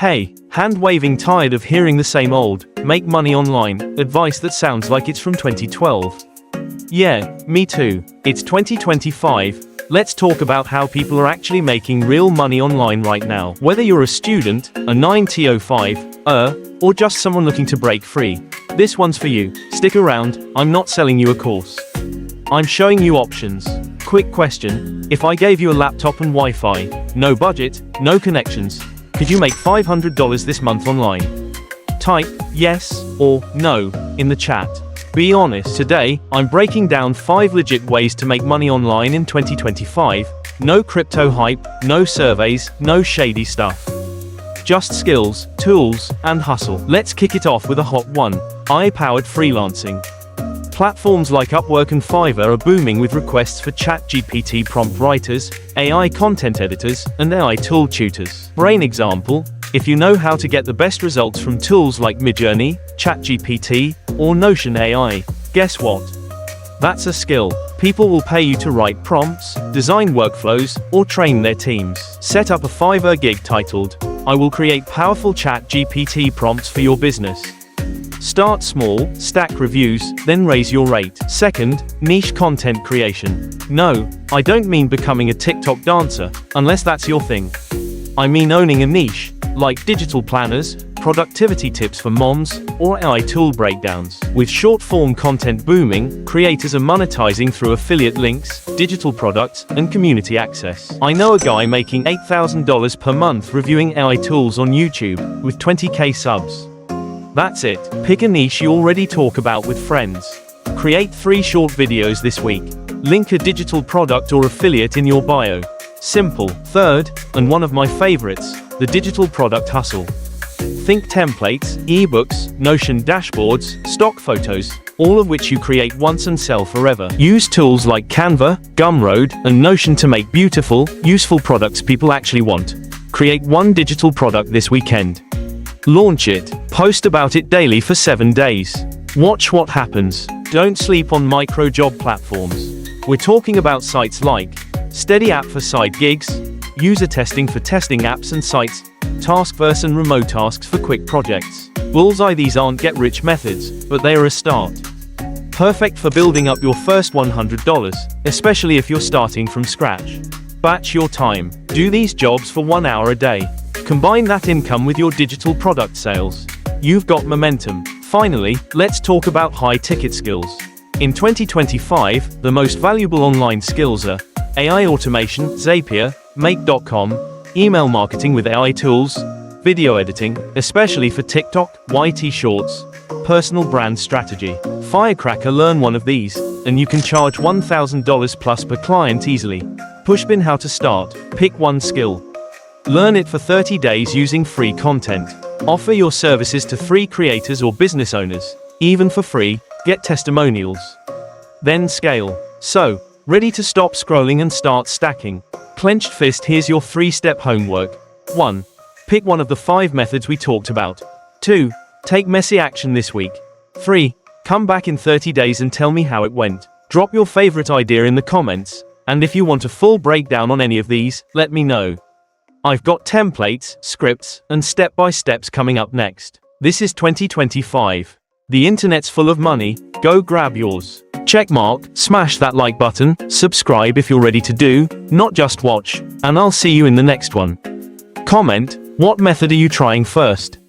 Hey, hand-waving tired of hearing the same old, make money online, advice that sounds like it's from 2012? Yeah, me too. It's 2025. Let's talk about how people are actually making real money online right now. Whether you're a student, a 9 to 5, or just someone looking to break free, this one's for you. Stick around, I'm not selling you a course. I'm showing you options. Quick question, if I gave you a laptop and Wi-Fi, no budget, no connections, could you make $500 this month online? Type yes or no in the chat. Be honest. Today, I'm breaking down 5 legit ways to make money online in 2025. No crypto hype, no surveys, no shady stuff. Just skills, tools, and hustle. Let's kick it off with a hot one. AI-powered freelancing. Platforms like Upwork and Fiverr are booming with requests for ChatGPT prompt writers, AI content editors, and AI tool tutors. Brain example, if you know how to get the best results from tools like Midjourney, ChatGPT, or Notion AI, guess what? That's a skill. People will pay you to write prompts, design workflows, or train their teams. Set up a Fiverr gig titled, "I will create powerful ChatGPT prompts for your business." Start small, stack reviews, then raise your rate. Second, niche content creation. No, I don't mean becoming a TikTok dancer, unless that's your thing. I mean owning a niche, like digital planners, productivity tips for moms, or AI tool breakdowns. With short-form content booming, creators are monetizing through affiliate links, digital products, and community access. I know a guy making $8,000 per month reviewing AI tools on YouTube, with 20k subs. That's it. Pick a niche you already talk about with friends. Create 3 short videos this week. Link a digital product or affiliate in your bio. Simple. Third, and one of my favorites, the digital product hustle. Think templates, ebooks, Notion dashboards, stock photos, all of which you create once and sell forever. Use tools like Canva, Gumroad, and Notion to make beautiful, useful products people actually want. Create one digital product this weekend. Launch it. Post about it daily for 7 days. Watch what happens. Don't sleep on micro job platforms. We're talking about sites like Steady app for side gigs, user testing for testing apps and sites, Taskverse and remote tasks for quick projects. Bullseye. These aren't get-rich methods, but they are a start. Perfect for building up your first $100, especially if you're starting from scratch. Batch your time. Do these jobs for 1 hour a day. Combine that income with your digital product sales. You've got momentum. Finally, let's talk about high-ticket skills. In 2025, the most valuable online skills are AI automation, Zapier, Make.com, email marketing with AI tools, video editing, especially for TikTok, YT Shorts, personal brand strategy. Firecracker. Learn one of these, and you can charge $1,000 plus per client easily. Pushpin. How to start. Pick one skill. Learn it for 30 days using free content. Offer your services to free creators or business owners, even for free. Get testimonials. Then scale. So, ready to stop scrolling and start stacking? Clenched fist. Here's your 3-step homework. 1. Pick one of the 5 methods we talked about. 2. Take messy action this week. 3. Come back in 30 days and tell me how it went. Drop your favorite idea in the comments, and if you want a full breakdown on any of these, let me know. I've got templates, scripts, and step-by-steps coming up next. This is 2025. The internet's full of money, go grab yours. Checkmark, smash that like button, subscribe if you're ready to do, not just watch, and I'll see you in the next one. Comment, what method are you trying first?